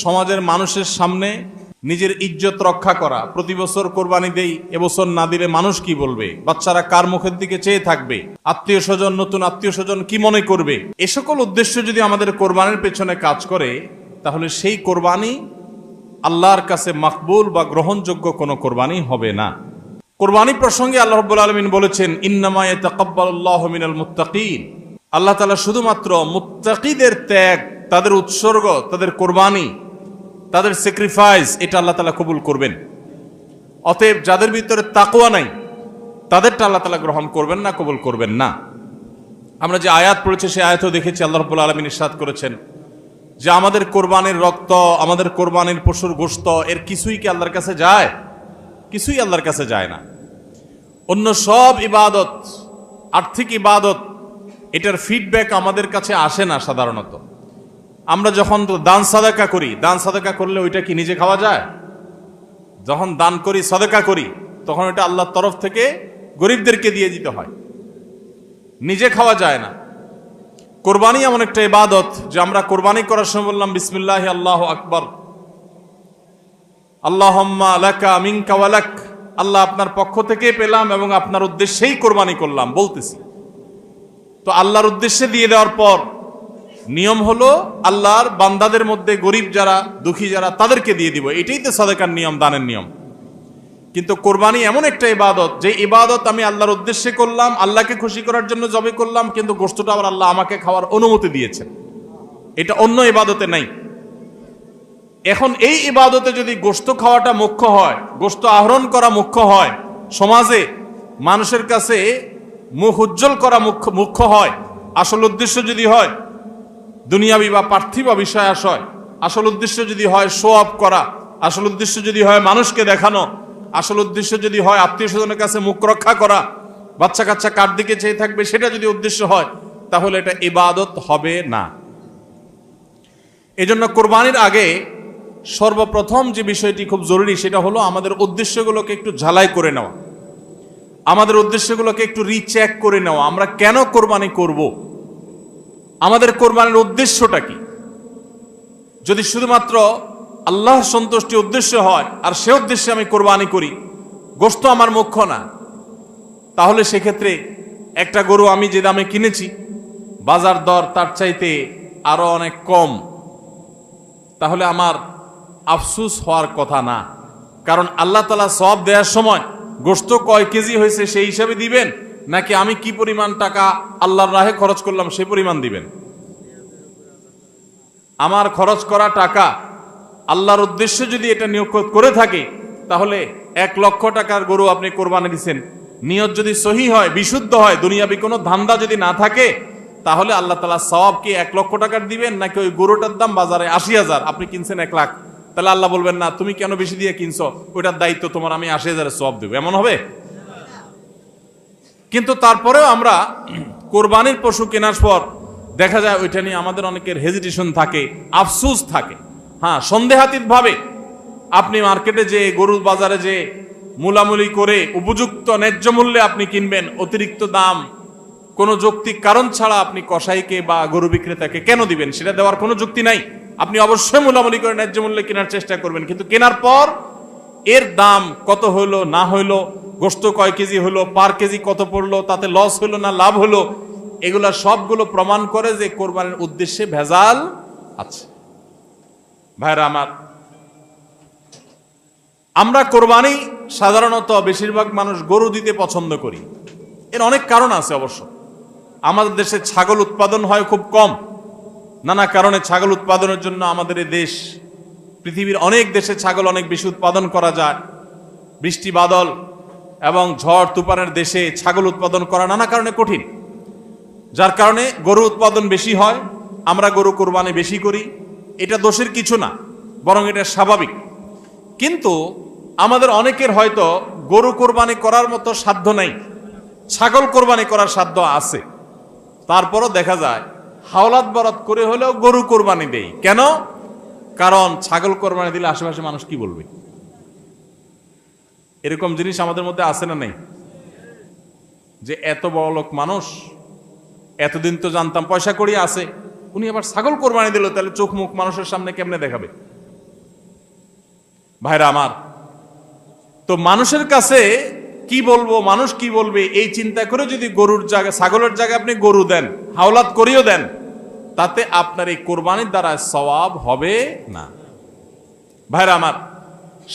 সমাজের মানুষের সামনে নিজের ইজ্জত রক্ষা করা। প্রতি বছর কোরবানি দেই, এবছর না দিলে মানুষ কি বলবে, বাচ্চারা কার মুখের দিকে চেয়ে থাকবে, আত্মীয় স্বজন, নতুন আত্মীয় স্বজন কি মনে করবে, এ সকল উদ্দেশ্য যদি আমাদের কোরবানির পেছনে কাজ করে, তাহলে সেই কোরবানি আল্লাহর কাছে মাকবুল বা গ্রহণযোগ্য কোনো কোরবানি হবে না। কোরবানি প্রসঙ্গে আল্লাহ রাব্বুল আলামিন বলেছেন, ইন্নামা ইয়াতাকাব্বালুল্লাহু মিনাল মুত্তাকিন। আল্লাহ তাআলা শুধুমাত্র মুত্তাকিদের ত্যাগ, তাদের উৎসর্গ, তাদের কোরবানি, তাদের স্যাক্রিফাইস, এটা আল্লাহ তাআলা কবুল করবেন। অতএব যাদের ভিতরে তাকওয়া নাই, তাদেরটা আল্লাহ তাআলা গ্রহণ করবেন না, কবুল করবেন না। আমরা যে আয়াত পড়েছি সেই আয়াতও দেখেছি, আল্লাহ রাব্বুল আলামিন ইরশাদ করেছেন যে আমাদের কোরবানির রক্ত, আমাদের কোরবানির পশুর গোশত, এর কিছুই কি আল্লাহর কাছে যায়? কিছুই আল্লাহর কাছে যায় না। অন্য সব ইবাদত, আর্থিক ইবাদত, এটার ফিডব্যাক আমাদের কাছে আসে না সাধারণত। আমরা যখন দান সাদাকা করি, দান সাদাকা করলে ওইটা কি নিজে খাওয়া যায়? যখন দান করি, সাদাকা করি, তখন ওইটা আল্লাহর তরফ থেকে গরিবদেরকে দিয়ে দিতে হয়, নিজে খাওয়া যায় না। কোরবানি এমন একটা ইবাদত যে আমরা কোরবানি করার সময় বললাম বিসমিল্লাহি আল্লাহু আকবার, আল্লাহুম্মা লাকা মিনকা ওয়া লাক, আল্লাহ আপনার পক্ষ থেকে পেলাম এবং আপনার উদ্দেশ্যেই কোরবানি করলাম বলতেছি। তো আল্লাহর উদ্দেশ্যে দিয়ে দেওয়ার পর নিয়ম হলো আল্লাহর বান্দাদের মধ্যে গরিব যারা, দুঃখী যারা, তাদেরকে দিয়ে দিব। এটাই তো সাদাকার নিয়ম, দানের নিয়ম। কিন্তু কোরবানি এমন একটা ইবাদত যে ইবাদত আমি আল্লাহর উদ্দেশ্যে করলাম, আল্লাহকে খুশি করার জন্য জবে করলাম, কিন্তু গোশতটা আবার আল্লাহ আমাকে খাওয়ার অনুমতি দিয়েছেন। এটা অন্য ইবাদতে নাই। এখন এই ইবাদতে যদি গোশত খাওয়াটা মুখ্য হয়, গোশত আহরণ করা মুখ্য হয়, সমাজে মানুষের কাছে মুখ উজ্জ্বল করা মুখ্য হয়, আসল উদ্দেশ্য যদি হয় দুনিয়াবি বা পার্থিব বিষয় আশয়, আসল উদ্দেশ্য যদি হয় শো অফ করা, আসল উদ্দেশ্য যদি হয় মানুষকে দেখানো, আসল উদ্দেশ্য যদি হয় আত্মীয় স্বজনের কাছে মুখ রক্ষা করা, বাচ্চা কাচ্চা কার দিকে চেয়ে থাকবে, সেটা যদি উদ্দেশ্য হয়, তাহলে এটা ইবাদত হবে না। এজন্য কোরবানির আগে সর্বপ্রথম যে বিষয়টি খুব জরুরি, সেটা হলো আমাদের উদ্দেশ্যগুলোকে একটু ঝালাই করে নেওয়া, আমাদের উদ্দেশ্যগুলোকে একটু রিচেক করে নেওয়া। আমরা কেন কোরবানি করব? আমাদের কোরবানির উদ্দেশ্যটা কি? যদি শুধুমাত্র আল্লাহ সন্তুষ্টি উদ্দেশ্য হয় আর সে উদ্দেশ্যে আমি কোরবানি করি, গোশত আমার মুখ্য না, তাহলে সেক্ষেত্রে একটা গরু আমি যে দামে কিনেছি, বাজার দর তার চাইতে আরো অনেক কম, তাহলে আমার আফসুস হওয়ার কথা না। কারণ আল্লাহ তাআলা সওয়াব দেওয়ার সময় গোশত কয় কেজি হয়েছে সেই হিসাবে দিবেন, নাকি আমি কি পরিমাণ টাকা আল্লাহর রাহে খরচ করলাম সেই পরিমাণ দিবেন? আমার খরচ করা টাকা আল্লাহর উদ্দেশ্যে যদি এটা নিয়োগ করে থাকে, তাহলে 1 লক্ষ টাকার গরু আপনি কোরবানি দিচ্ছেন, নিয়ত যদি সহি হয়, বিশুদ্ধ হয়, দুনিয়াবি কোনো ধান্দা যদি না থাকে, তাহলে আল্লাহ তাআলা সওয়াব কি 1 লক্ষ টাকার দিবেন, নাকি ওই গরুটার দাম বাজারে 80,000, আপনি কিনছেন 1 লাখ, তাহলে আল্লাহ বলবেন না তুমি কেন বেশি দিয়ে কিনছো, ওইটার দায়িত্ব তোমার, আমি 80,000 সওয়াব দেব? এমন হবে? কিন্তু তারপরেও আমরা কোরবানির পশু কেনার পর দেখা যায় ওইটা নিয়ে আমাদের অনেকের হেজিটেশন থাকে, আফসোস থাকে। হ্যাঁ, সন্দেহাতীত ভাবে আপনি মার্কেটে যে গরু বাজারে যে মূলামূলি করে উপযুক্ত ন্যায্য মূল্যে আপনি কিনবেন, অতিরিক্ত দাম কোনো যৌক্তিক কারণ ছাড়া আপনি কসাইকে বা গরু বিক্রেতাকে কেন দিবেন? সেটা দেওয়ার কোনো যুক্তি নাই। আপনি অবশ্যই মূলামূলি করে ন্যায্য মূল্যে কেনার চেষ্টা করবেন, কিন্তু কেনার পর এর দাম কত হইলো না হইলো, গোশত কয় কেজি হলো, পার কেজি কত পড়লো, তাতে লস হইলো না লাভ হলো, এগুলা সবগুলো প্রমাণ করে যে কোরবানির উদ্দেশ্যে ভেজাল আছে। ভাইরা আমার, আমরা কোরবানি সাধারণত বেশিরভাগ মানুষ গরু দিতে পছন্দ করি। এর অনেক কারণ আছে অবশ্য। আমাদের দেশে ছাগল উৎপাদন হয় খুব কম, নানা কারণে ছাগল উৎপাদনের জন্য আমাদের এই দেশ, পৃথিবীর অনেক দেশে ছাগল অনেক বেশি উৎপাদন করা যায়। বৃষ্টি বাদল এবং ঝড় তুফানের দেশে ছাগল উৎপাদন করা নানা কারণে কঠিন, যার কারণে গরু উৎপাদন বেশি হয়, আমরা গরু কোরবানি বেশি করি। এটা দোষের কিছু না, বরং এটা স্বাভাবিক। কিন্তু আমাদের অনেকের হয়তো গরু কোরবানি করার মতো সাধ্য নেই, ছাগল কোরবানি করার সাধ্য আছে। তারপরও দেখা যায় হাওলাত বরাত করে হলেও গরু কোরবানি দেই। কেন? কারণ ছাগল কোরবানি দিলে আশেপাশে মানুষ কি বলবে? এরকম জিনিস আমাদের মধ্যে আছে না নেই? যে এত বড় লোক মানুষ, এতদিন তো জানতাম পয়সা কড়ি আছে, উনি আবার ছাগল কোরবানি দিল, তাহলে চোখ মুখ মানুষের সামনে কেমনে দেখাবে? ভাইরা আমার, তো মানুষের কাছে কি বলবো, মানুষ কি বলবে, এই চিন্তা করে যদি গরুর জায়গায়, ছাগলের জায়গায় আপনি গরু দেন, হাওলাত করিও দেন, তাতে আপনার এই কোরবানির দ্বারা সওয়াব হবে না। ভাইরা আমার,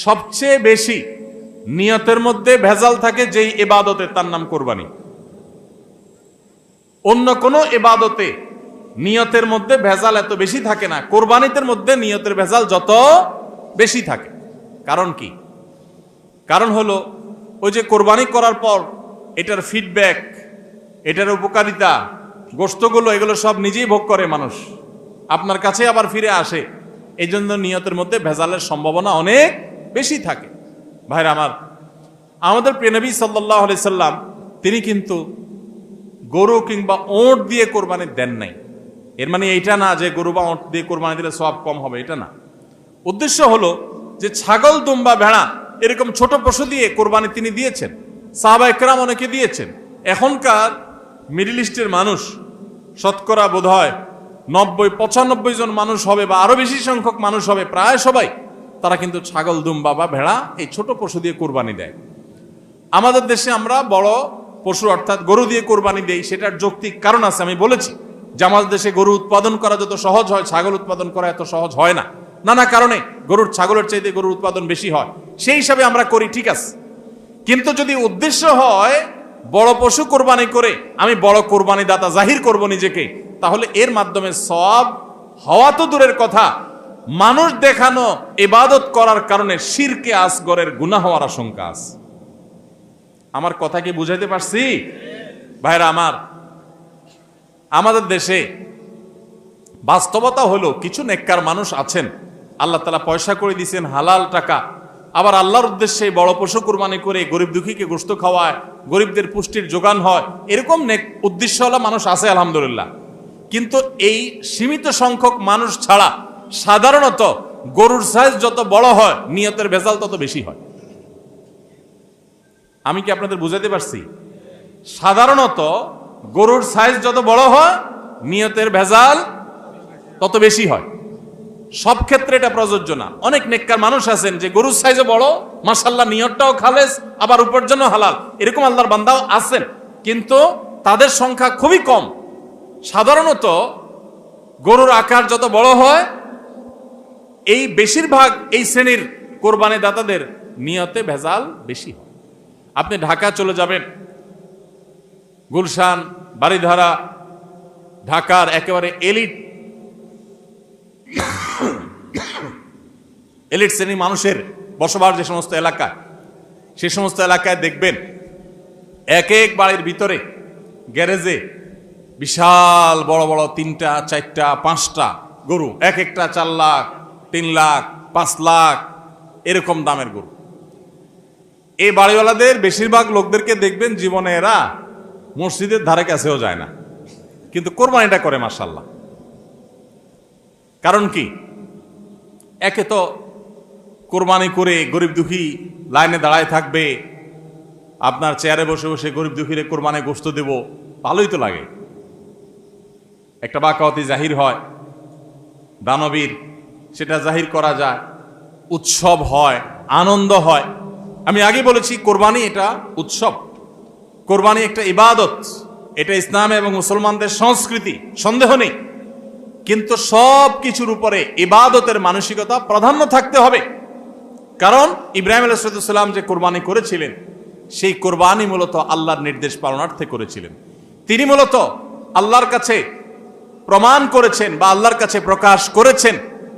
সবচেয়ে বেশি নিয়তের মধ্যে ভেজাল থাকে যেই ইবাদতে, তার নাম কোরবানি। অন্য কোনো ইবাদতে নিয়তের মধ্যে ভেজাল এত বেশি থাকে না, কোরবানিতের মধ্যে নিয়তের ভেজাল যত বেশি থাকে। কারণ কি? কারণ হলো ওই যে কোরবানি করার পর এটার ফিডব্যাক, এটার উপকারিতা, গোশতগুলো, এগুলো সব নিজেই ভোগ করে মানুষ, আপনার কাছে আবার ফিরে আসে। এই জন্য নিয়তের মধ্যে ভেজালের সম্ভাবনা অনেক বেশি থাকে। ভাইরা আমার, আমাদের প্রিয় নবী সাল্লাল্লাহু আলাইহি সাল্লাম তিনি কিন্তু গরু কিংবা ওঁট দিয়ে কোরবানি দেন নাই। এর মানে এইটা না যে গরু বা ওঁট দিয়ে কোরবানি দিলে সওয়াব কম হবে, এটা না। উদ্দেশ্য হলো যে ছাগল, দুম্বা, ভেড়া এরকম ছোট পশু দিয়ে কোরবানি তিনি দিয়েছেন, সাহাবা একরাম অনেকে দিয়েছেন। এখনকার মিডল ইস্টের মানুষ শতকরা বোধ হয় 90-95 জন মানুষ হবে, বা আরো বেশি সংখ্যক মানুষ হবে, প্রায় সবাই, তারা কিন্তু ছাগল, দুম্বা বা ভেড়া এই ছোট পশু দিয়ে কোরবানি দেয়। আমাদের দেশে আমরা বড় পশু অর্থাৎ গরু দিয়ে কোরবানি দেই, সেটার যৌক্তিক কারণ আছে। আমি বলেছি যে আমাদের দেশে গরু উৎপাদন করা যত সহজ হয়, ছাগল উৎপাদন করা এত সহজ হয় না, নানা কারণে গরুর, ছাগলের চাইতে গরুর উৎপাদন বেশি হয়, সেই হিসাবে আমরা করি, ঠিক আছে। কিন্তু যদি উদ্দেশ্য হয় বড় পশু কোরবানি করে আমি বড় কোরবানি দাতা জাহির করব নিজেকে, তাহলে এর মাধ্যমে সওয়াব হওয়া তো দূরের কথা, মানুষ দেখানো ইবাদত করার কারণে শিরকে আসগরের গুনাহ হওয়ার আশঙ্কা আছে। আমার কথা কি বুঝাইতে পারছি? ভাইরা আমার, আমাদের দেশে বাস্তবতা হলো কিছু নেককার মানুষ আছেন, আল্লাহ তাআলা পয়সা করে দিয়েছেন, হালাল টাকা, আবার আল্লাহর উদ্দেশ্যে বড় পশু কুরবানি করে গরিব দুঃখীকে গোশত খাওয়ায়, গরিবদের পুষ্টির যোগান হয়, এরকম নেক উদ্দেশ্যওয়ালা মানুষ আছে আলহামদুলিল্লাহ। কিন্তু এই সীমিত সংখ্যক মানুষ ছাড়া সাধারণত গরুর সাইজ যত বড় হয় নিয়তের ভেজাল তত বেশি হয়। আমি কি আপনাদের বুঝাতে পারছি? সাধারণত গরুর সাইজ যত বড় হয় নিয়তের ভেজাল তত বেশি হয়। সব ক্ষেত্রে এটা প্রযোজ্য না। অনেক নেককার মানুষ আছেন যে গরুর সাইজে বড়, মাশাআল্লাহ নিয়তটাও খালেস, আবার উপার্জনও হালাল, এরকম আল্লাহর বান্দাও আছেন, কিন্তু তাদের সংখ্যা খুবই কম। সাধারণত গরুর আকার যত বড় হয়, এই বেশিরভাগ এই শ্রেণীর কোরবানি দাতাদের নিয়তে ভেজাল বেশি হয়। আপনি ঢাকা চলে যাবেন, গুলশান, বারিধারা, ঢাকার একেবারে এলিট শ্রেণীর মানুষের বসবাস যে সমস্ত এলাকায়, সে সমস্ত এলাকায় দেখবেন এক এক বাড়ির ভিতরে গ্যারেজে বিশাল বড় বড় 3টা, 4টা, 5টা গরু, এক একটা 4 লাখ, 3 লাখ, 5 লাখ এরকম দামের গরু। এই বাড়িওয়ালাদের বেশিরভাগ লোকদেরকে দেখবেন জীবনে এরা মসজিদের ধারে কাছেও যায় না, কিন্তু কোরবানিটা করে মাশাআল্লাহ। কারণ কি? একে তো কোরবানি করে গরিব দুঃখী লাইনে দাঁড়ায় থাকবে, আপনার চেয়ারে বসে বসে গরিব দুঃখীরে কোরবানি গোশত দেব, ভালোই তো লাগে, একটা বাকাওয়াতি জাহির হয়, দানবীর সেটা জাহির করা যায়, উৎসব হয়, আনন্দ হয়। আমি আগে বলেছি কোরবানি এটা উৎসব, কোরবানি একটা ইবাদত, এটা ইসলাম এবং মুসলমানদের সংস্কৃতি, সন্দেহ নেই। কিন্তু সব কিছুর উপরে ইবাদতের মানসিকতা প্রাধান্য থাকতে হবে। কারণ ইব্রাহিম আলাইহিস সালাম যে কোরবানি করেছিলেন, সেই কোরবানি মূলত আল্লাহর নির্দেশ পালনার্থে করেছিলেন। তিনি মূলত আল্লাহর কাছে প্রমাণ করেছেন বা আল্লাহর কাছে প্রকাশ করেছেন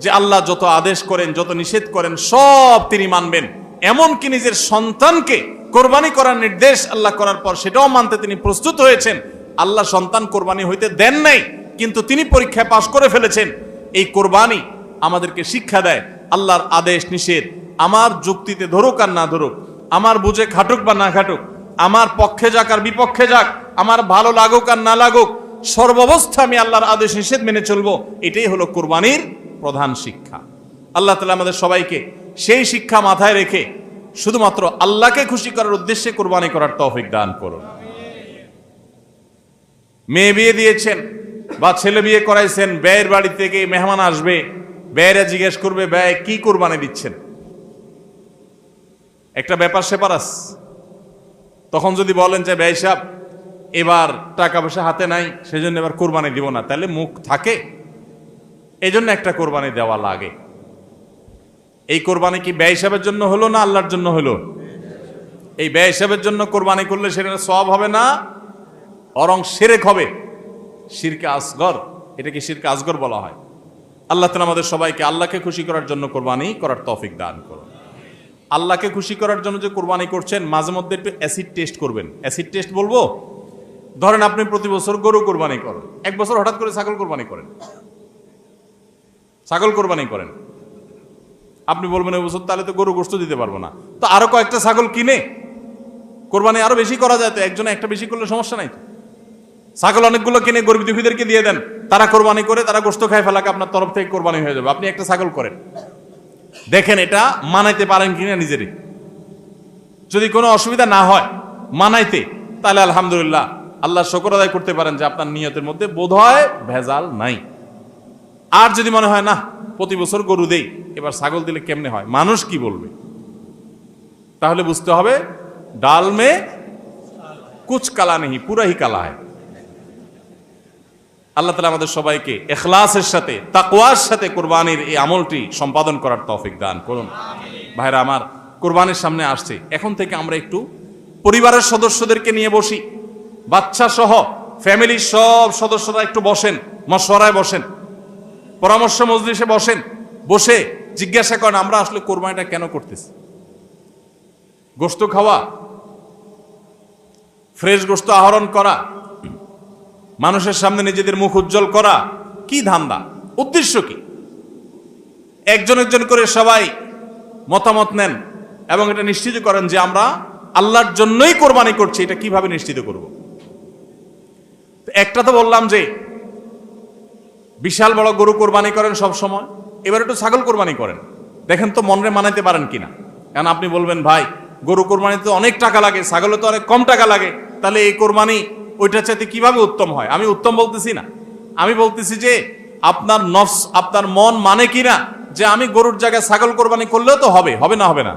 যে আল্লাহ যত আদেশ করেন, যত নিষেধ করেন সব তিনি মানবেন। এমনকি নিজের সন্তানকে কোরবানি করার নির্দেশ আল্লাহ করার পর সেটাও মানতে তিনি প্রস্তুত হয়েছেন। আল্লাহ সন্তান কোরবানি হইতে দেন নাই, কিন্তু তিনি পরীক্ষায় পাশ করে ফেলেছেন। এই কোরবানি আমাদেরকে শিক্ষা দেয় আল্লাহর আদেশ নিষেধ আমার যুক্তিতে ধরুক আর না ধরুক, আমার বুঝে খাটুক বা না খাটুক, আমার পক্ষে যাক আর বিপক্ষে যাক, আমার ভালো লাগুক আর না লাগুক, সর্বাবস্থা আমি আল্লাহর আদেশ নিষেধ মেনে চলবো। এটাই হলো কোরবানির প্রধান শিক্ষা। আল্লাহ তাআলা আমাদের সবাইকে সেই শিক্ষা মাথায় রেখে শুধুমাত্র আল্লাহকে খুশি করার উদ্দেশ্যে কোরবানি করার তৌফিক দান করুন। মেয়ে বিয়ে দিয়েছেন বা ছেলে বিয়ে করাইছেন, ব্যয়ের বাড়ি থেকে মেহমান আসবে, ব্যয়েরা জিজ্ঞেস করবে ব্যয় কি কোরবানি দিচ্ছেন। একটা ব্যাপার সেপার আছে। তখন যদি বলেন যে ভাই সাহেব এবার টাকা পয়সা হাতে নাই, সেজন্য এবার কোরবানি দিব না, তাহলে মুখ থাকে? এই জন্য একটা কোরবানি দেওয়া লাগে। এই কোরবানি কি ব্যয় হিসাবের জন্য হলো না আল্লাহর জন্য হলো? এই ব্যয় হিসাবের জন্য কোরবানি করলে সেটা সওয়াব হবে না, বরং শিরক হবে, শিরকে আসগর। এটাকে শিরকে আসগর বলা হয়। আল্লাহ তাআলা আমাদের সবাইকে আল্লাহকে খুশি করার জন্য কোরবানি করার তৌফিক দান করুন। আল্লাহকে খুশি করার জন্য যে কোরবানি করছেন, মাঝে মধ্যে একটু অ্যাসিড টেস্ট করবেন। অ্যাসিড টেস্ট বলবো, ধরেন আপনি প্রতি বছর গরু কোরবানি করেন, এক বছর হঠাৎ করে ছাগল কোরবানি করেন, ছাগল কোরবানি করেন। আপনি বলবেন এই বছর তাহলে তো গরু গোশত দিতে পারবো না, তো আরো কয়েকটা ছাগল কিনে কোরবানি আরো বেশি করা যায়। তো একজনে একটা বেশি করলে সমস্যা নাই তো। ছাগল অনেকগুলো কিনে গরিব দুঃখীদেরকে দিয়ে দেন, তারা কোরবানি করে, তারা গোশত খায় ফেলাকে আপনার তরফ থেকে কোরবানি হয়ে যাবে। আপনি একটা ছাগল করেন, দেখেন এটা মানাইতে পারেন কিনা নিজেরই। যদি কোনো অসুবিধা না হয় মানাইতে, তাহলে আলহামদুলিল্লাহ আল্লাহ শুকর আদায় করতে পারেন যে আপনার নিয়তের মধ্যে বোধহয় ভেজাল নাই। আর যদি মনে হয় না প্রতি বছর গরু দেই, এবার ছাগল দিলে কেমনে হয়, মানুষ কি বলবে, তাহলে বুঝতে হবে ডাল মে কুচ কালা নেই, পুরা হি কালা হয়। আল্লাহ তাআলা আমাদের সবাইকে ইখলাসের সাথে, তাকওয়ার সাথে কোরবানির এই আমলটি সম্পাদন করার তৌফিক দান করুন। ভাইরা আমার, কোরবানির সামনে আসছে, এখন থেকে আমরা একটু পরিবারের সদস্যদেরকে নিয়ে বসি, বাচ্চা সহ ফ্যামিলির সব সদস্যরা একটু বসেন, মশওয়ারায় বসেন, পরামর্শ মজলিসে বসেন, বসে জিজ্ঞাসা করেন আমরা আসলে কোরবানিটা কেন করতেছি। গোশত খাওয়া, ফ্রেশ গোশত আহরণ করা, মানুষের সামনে নিজেদের মুখ উজ্জ্বল করা, কি ধান্দা, উদ্দেশ্য কি? একজন একজন করে সবাই মতামত নেন এবং এটা নিশ্চিত করেন যে আমরা আল্লাহর জন্যই কোরবানি করছি। এটা কিভাবে নিশ্চিত করব? একটা তো বললাম যে বিশাল বড় গরু কোরবানি করেন সব সময়, এবার একটু ছাগল কোরবানি করেন, দেখেন তো মনরে মানাইতে পারেন কিনা। কারণ আপনি বলবেন ভাই গরু কোরবানিতে অনেক টাকা লাগে, ছাগলে তো অনেক কম টাকা লাগে, তাহলে এই কোরবানি ওইটার চাইতে কিভাবে উত্তম হয়? আমি উত্তম বলতেছি না, আমি বলতেছি যে আপনার নফস, আপনার মন মানে কিনা যে আমি গরুর জায়গায় ছাগল কোরবানি করলেও তো হবে, হবে না হবে না?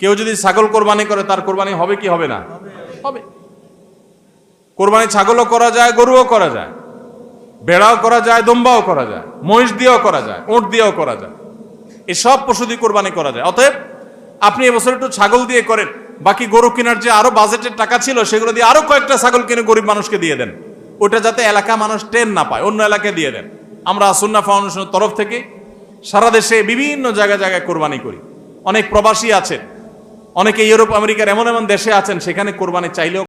কেউ যদি ছাগল কোরবানি করে তার কোরবানি হবে কি হবে না? হবে। কোরবানি ছাগলও করা যায়, গরুও করা যায়, ভেড়াও করা যায়, দম্বাও করা যায়, মহিষ দিয়েও করা যায়, উট দিয়েও করা যায়, এসব পশু দিয়ে কোরবানি করা যায়। অতএব আপনি এবছর একটু ছাগল দিয়ে করেন, বাকি গরু কেনার যে আরো বাজেটের টাকা ছিল সেগুলো দিয়ে আরো কয়েকটা ছাগল কিনে গরিব মানুষকে দিয়ে দেন, ওটা যাতে এলাকা মানুষ টেন না পায়, অন্য এলাকায় দিয়ে দেন। আমরা সুন্নাহ ফাউন্ডেশনের তরফ থেকে সারা দেশে বিভিন্ন জায়গায় জায়গায় কোরবানি করি। অনেক প্রবাসী আছেন, অনেকে ইউরোপ আমেরিকার এমন এমন দেশে আছেন, সেখানে কোরবানি চাইলেও